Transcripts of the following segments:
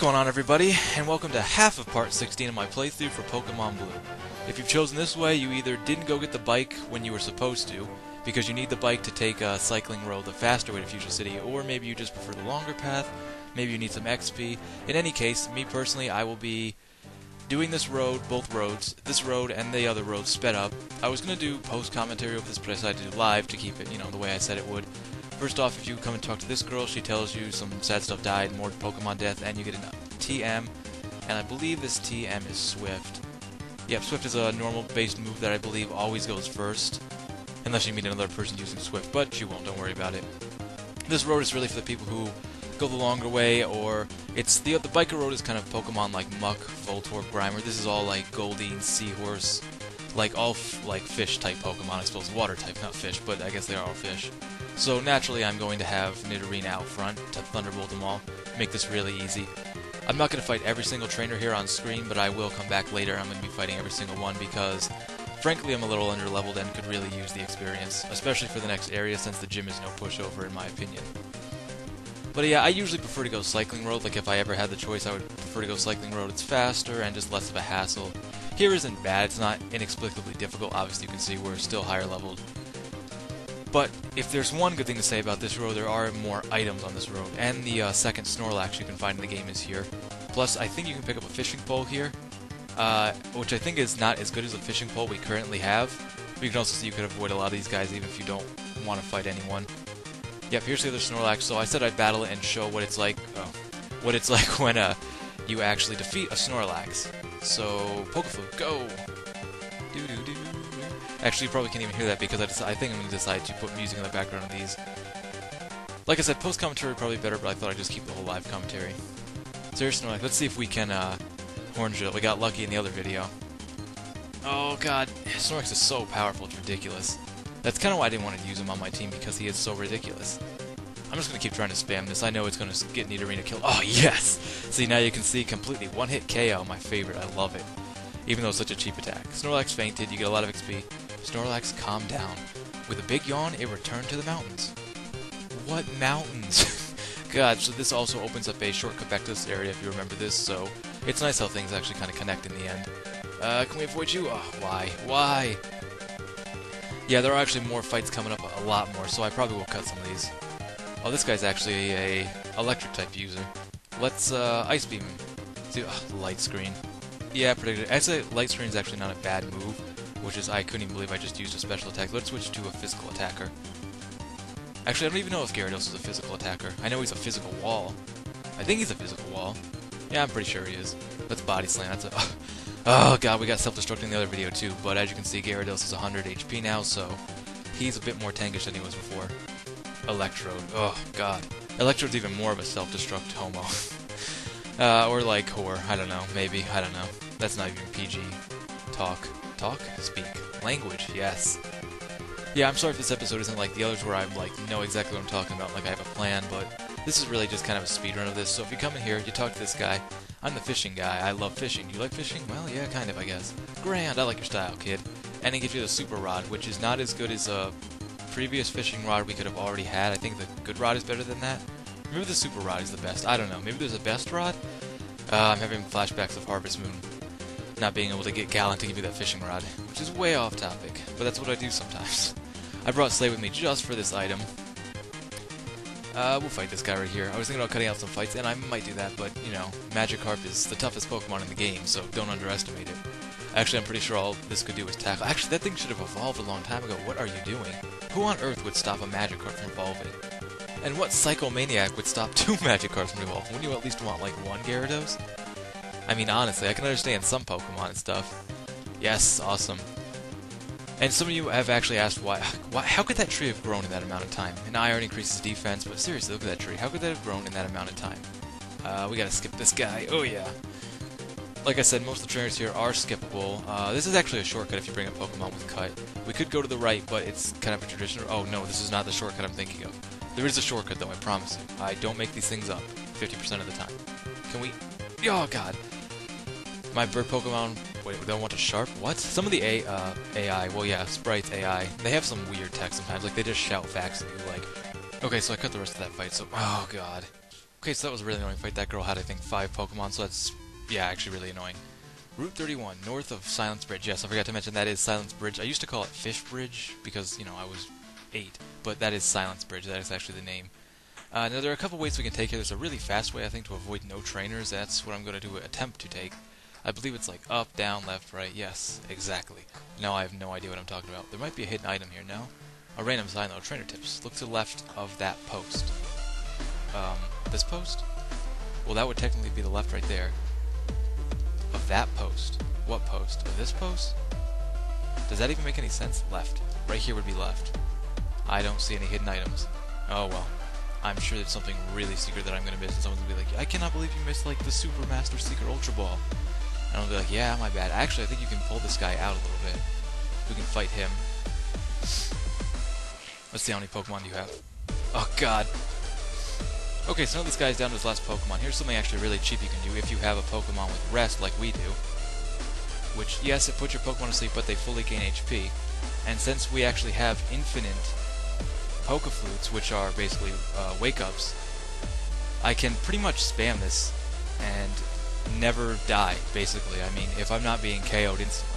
going on, everybody, and welcome to half of part 16 of my playthrough for Pokemon Blue. If you've chosen this way, you either didn't go get the bike when you were supposed to, because you need the bike to take a cycling road the faster way to Fuchsia City, or maybe you just prefer the longer path, maybe you need some XP. In any case, me personally, I will be doing this road, both roads, this road and the other road sped up. I was going to do post-commentary over this, but I decided to do live to keep it, the way I said it would. First off, if you come and talk to this girl, she tells you some sad stuff died, more Pokemon death, and you get an TM, and I believe this TM is Swift. Yep, Swift is a normal-based move that I believe always goes first, unless you meet another person using Swift, but you won't, don't worry about it. This road is really for the people who go the longer way, or it's the biker road is kind of Pokemon like Muck, Voltorb, Grimer. This is all like Goldeen, Seahorse, like all like fish type Pokemon, I suppose. Water type, not fish, but I guess they are all fish. So naturally I'm going to have Nidorina out front to Thunderbolt them all, make this really easy. I'm not going to fight every single trainer here on screen, but I will come back later. I'm going to be fighting every single one because, frankly, I'm a little underleveled and could really use the experience, especially for the next area since the gym is no pushover in my opinion. But yeah, I usually prefer to go cycling road. Like if I ever had the choice, I would prefer to go cycling road. It's faster and just less of a hassle. Here isn't bad. It's not inexplicably difficult. Obviously, you can see we're still higher leveled. But if there's one good thing to say about this road, there are more items on this road. And the second Snorlax you can find in the game is here. Plus, I think you can pick up a fishing pole here, which I think is not as good as the fishing pole we currently have. But you can also see you could avoid a lot of these guys even if you don't want to fight anyone. Yep, here's the other Snorlax. So I said I'd battle it and show what it's like. When you actually defeat a Snorlax. So Pokeflute, go! Doo-doo-doo. Actually, you probably can't even hear that because I think I'm going to decide to put music in the background of these. Like I said, post-commentary would probably be better, but I thought I'd just keep the whole live commentary. So here's Snorlax. Let's see if we can horn drill. We got lucky in the other video. Oh god, Snorlax is so powerful, it's ridiculous. That's kind of why I didn't want to use him on my team, because he is so ridiculous. I'm just going to keep trying to spam this. I know it's going to get Nidorina killed. Oh, yes! See, now you can see completely one-hit KO, my favorite. I love it. Even though it's such a cheap attack. Snorlax fainted, you get a lot of XP. Snorlax, calm down. With a big yawn, it returned to the mountains. What mountains? God, so this also opens up a shortcut back to this area if you remember this, so it's nice how things actually kind of connect in the end. Can we avoid you? Oh, why? Why? Yeah, there are actually more fights coming up, a lot more, so I probably will cut some of these. Oh, this guy's actually a electric type user. Let's Ice Beam him. See, light screen. Yeah, predicted. I'd say light screen is actually not a bad move, which is I couldn't even believe I just used a special attack. Let's switch to a physical attacker. Actually, I don't even know if Gyarados is a physical attacker. I know he's a physical wall. I think he's a physical wall. Yeah, I'm pretty sure he is. Let's body slam. That's a. Oh god, we got self-destruct in the other video too. But as you can see, Gyarados is 100 HP now, so he's a bit more tankish than he was before. Electrode. Oh god, Electrode's even more of a self-destruct homo. Or like whore. I don't know. Maybe. I don't know. That's not even PG. Talk? Speak. Language, yes. Yeah, I'm sorry if this episode isn't like the others where I know exactly what I'm talking about, like I have a plan, but this is really just kind of a speedrun of this, so if you come in here, you talk to this guy. I'm the fishing guy, I love fishing. Do you like fishing? Well, yeah, kind of, I guess. Grand, I like your style, kid. And he gives you the super rod, which is not as good as a previous fishing rod we could have already had. I think the good rod is better than that. Maybe the super rod is the best, I don't know. Maybe there's a best rod? I'm having flashbacks of Harvest Moon. Not being able to get Gallant to give you that fishing rod, which is way off topic, but that's what I do sometimes. I brought Slay with me just for this item. We'll fight this guy right here. I was thinking about cutting out some fights, and I might do that, but, Magikarp is the toughest Pokemon in the game, so don't underestimate it. Actually, I'm pretty sure all this could do is tackle. Actually, that thing should have evolved a long time ago. What are you doing? Who on earth would stop a Magikarp from evolving? And what psychomaniac would stop two Magikarps from evolving? Wouldn't you at least want, like, one Gyarados? I mean, honestly, I can understand some Pokemon and stuff. Yes, awesome. And some of you have actually asked how could that tree have grown in that amount of time? An iron increases defense, but seriously, look at that tree. How could that have grown in that amount of time? We gotta skip this guy. Oh yeah. Like I said, most of the trainers here are skippable. This is actually a shortcut if you bring up Pokemon with Cut. We could go to the right, but it's kind of a tradition. Oh no, this is not the shortcut I'm thinking of. There is a shortcut though, I promise you. I don't make these things up 50% of the time. Can we... Oh god. My bird Pokemon... Wait, we don't want to sharp? What? Some of the AI, well yeah, Sprite's AI, they have some weird text sometimes, like they just shout facts at you, like... Okay, so I cut the rest of that fight, so... Oh god. Okay, so that was a really annoying fight. That girl had, I think, 5 Pokemon, so that's, yeah, actually really annoying. Route 31, north of Silence Bridge. Yes, I forgot to mention that is Silence Bridge. I used to call it Fish Bridge because, you know, I was 8, but that is Silence Bridge. That is actually the name. Now, there are a couple ways we can take here. There's a really fast way, I think, to avoid no trainers. That's what I'm going to do attempt to take. I believe it's like up, down, left, right. Yes, exactly. Now I have no idea what I'm talking about. There might be a hidden item here, no? A random sign, though. Trainer tips. Look to the left of that post. This post? Well, that would technically be the left right there. Of that post. What post? Of this post? Does that even make any sense? Left. Right here would be left. I don't see any hidden items. Oh well. I'm sure there's something really secret that I'm going to miss, and someone's going to be like, I cannot believe you missed, like, the Super Master Secret Ultra Ball. And I'll be like, yeah, my bad. Actually, I think you can pull this guy out a little bit. We can fight him. Let's see how many Pokemon you have. Oh, God. Okay, so now this guy's down to his last Pokemon. Here's something actually really cheap you can do if you have a Pokemon with Rest like we do. Which, yes, it puts your Pokemon to sleep, but they fully gain HP. And since we actually have infinite Pokeflutes, which are basically wake-ups, I can pretty much spam this and never die, basically. I mean, if I'm not being KO'd instantly.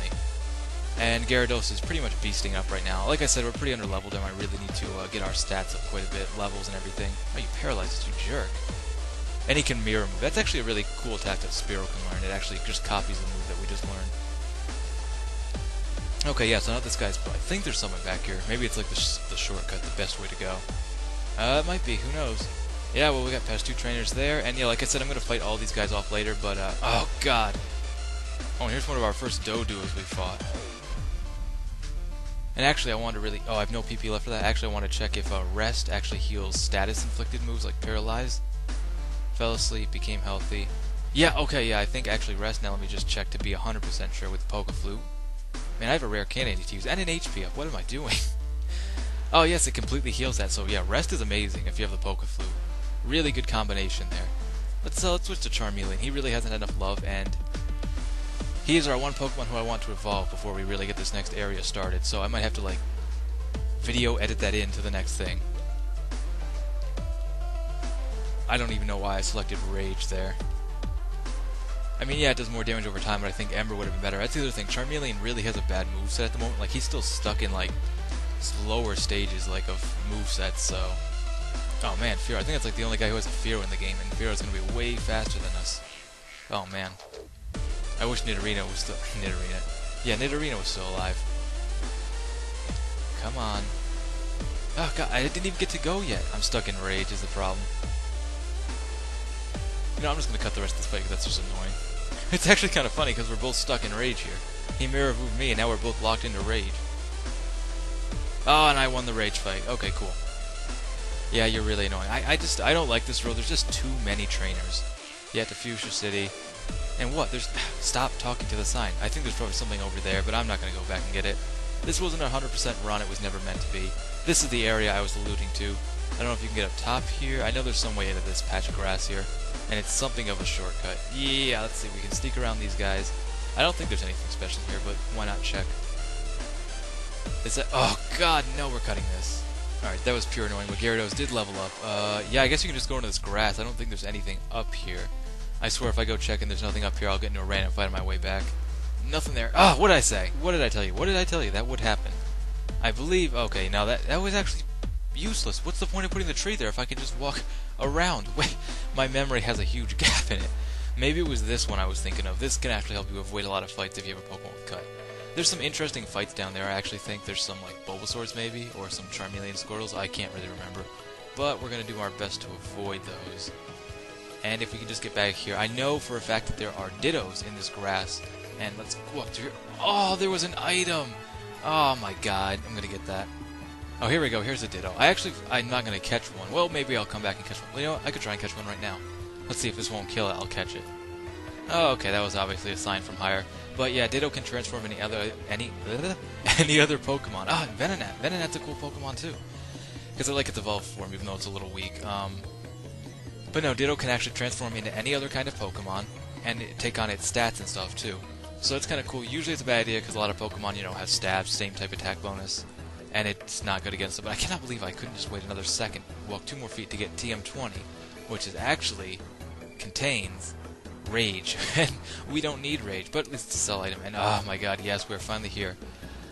And Gyarados is pretty much beasting up right now. Like I said, we're pretty under-leveled and I really need to get our stats up quite a bit, levels and everything. Oh, you paralyzed, you jerk. And he can mirror move. That's actually a really cool attack that Spearow can learn. It actually just copies the move that we just learned. Okay, yeah, so now this guy's... I think there's someone back here. Maybe it's like the shortcut, the best way to go. It might be, who knows. Yeah, well, we got past 2 trainers there, and yeah, like I said, I'm going to fight all these guys off later, but, oh, God. Oh, and here's one of our first Doduos we fought. And actually, I wanted to really... Oh, I have no PP left for that. Actually, I want to check if Rest actually heals status-inflicted moves like Paralyze. Fell asleep, became healthy. Yeah, okay, yeah, I think actually Rest. Now let me just check to be 100% sure with Pokeflute. Man, I have a rare candy to use, and an HP up. What am I doing? Oh, yes, it completely heals that. So, yeah, Rest is amazing if you have the Pokeflute. Really good combination there. Let's switch to Charmeleon. He really hasn't had enough love, and he is our one Pokemon who I want to evolve before we really get this next area started. So I might have to, like, video edit that into the next thing. I don't even know why I selected Rage there. I mean, yeah, it does more damage over time, but I think Ember would have been better. That's the other thing. Charmeleon really has a bad moveset at the moment. Like, he's still stuck in, like, lower stages, like, of movesets, so... Oh, man, Fearow. I think that's, like, the only guy who has a Fearow in the game, and Fearow's gonna be way faster than us. Oh, man. I wish Nidorino was still... Nidorino. Yeah, Nidorino was still alive. Come on. Oh, God, I didn't even get to go yet. I'm stuck in Rage is the problem. You know, I'm just going to cut the rest of this fight because that's just annoying. It's actually kind of funny because we're both stuck in Rage here. He mirror moved me and now we're both locked into Rage. Oh, and I won the Rage fight. Okay, cool. Yeah, you're really annoying. I don't like this road. There's just too many trainers. Yeah, to Fuchsia City. And what? There's... Stop talking to the sign. I think there's probably something over there, but I'm not going to go back and get it. This wasn't a 100% run. It was never meant to be. This is the area I was alluding to. I don't know if you can get up top here. I know there's some way into this patch of grass here. And it's something of a shortcut. Yeah, let's see. We can sneak around these guys. I don't think there's anything special here, but why not check? Is that... Oh, God, no, we're cutting this. Alright, that was pure annoying, but Gyarados did level up. Yeah, I guess you can just go into this grass. I don't think there's anything up here. I swear if I go check and there's nothing up here, I'll get into a random fight on my way back. Nothing there. Ah, what did I say? What did I tell you? What did I tell you? That would happen. I believe... Okay, now that was actually useless. What's the point of putting the tree there if I can just walk around? Wait, my memory has a huge gap in it. Maybe it was this one I was thinking of. This can actually help you avoid a lot of fights if you have a Pokemon with Cut. There's some interesting fights down there. I actually think there's some, like, Bulbasaurs maybe, or some Charmeleon Squirtles. I can't really remember. But we're going to do our best to avoid those. And if we can just get back here. I know for a fact that there are Dittos in this grass. And let's go up to here. Oh, there was an item! Oh my god, I'm going to get that. Oh, here we go. Here's a Ditto. I'm not going to catch one. Well, maybe I'll come back and catch one. Well, you know what? I could try and catch one right now. Let's see if this won't kill it. I'll catch it. Oh, okay. That was obviously a sign from higher. But yeah, Ditto can transform any other Pokemon. Ah, Venonat. Venonat's a cool Pokemon too. Because I like its evolved form, even though it's a little weak. But no, Ditto can actually transform into any other kind of Pokemon and take on its stats and stuff too. So it's kind of cool. Usually it's a bad idea because a lot of Pokemon, you know, have stabs, same type attack bonus. And it's not good against it, but I cannot believe I couldn't just wait another second, walk 2 more feet to get TM20. which is actually contains rage, and we don't need rage, but it's a sell item. And oh my god, yes, we're finally here.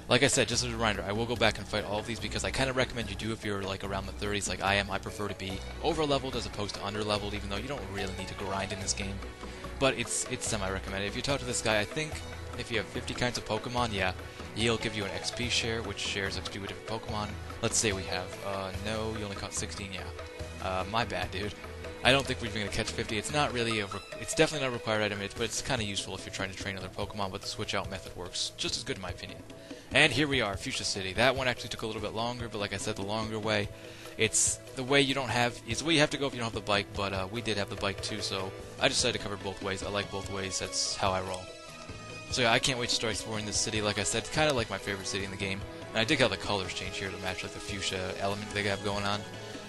Like I said, just as a reminder, I will go back and fight all of these because I kind of recommend you do if you're like around the 30s like I am. I prefer to be over-leveled as opposed to under-leveled, even though you don't really need to grind in this game. But it's semi-recommended. If you talk to this guy, I think if you have 50 kinds of Pokemon, yeah, he'll give you an XP share, which shares XP with different Pokemon. Let's say we have, no, you only caught 16, yeah. My bad, dude. I don't think we're even going to catch 50. It's not really it's definitely not a required item, but it's kind of useful if you're trying to train other Pokemon, but the switch-out method works just as good in my opinion. And here we are, Fuchsia City. That one actually took a little bit longer, but like I said, the longer way, it's the way you have to go if you don't have the bike, but we did have the bike too, so I decided to cover both ways. I like both ways, that's how I roll. So yeah, I can't wait to start exploring this city. Like I said, kind of like my favorite city in the game. And I dig how the colors change here to match like the fuchsia element they have going on.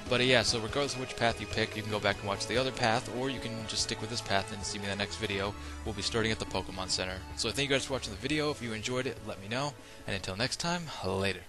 But yeah, so regardless of which path you pick, you can go back and watch the other path, or you can just stick with this path and see me in the next video. We'll be starting at the Pokemon Center. So thank you guys for watching the video. If you enjoyed it, let me know. And until next time, later.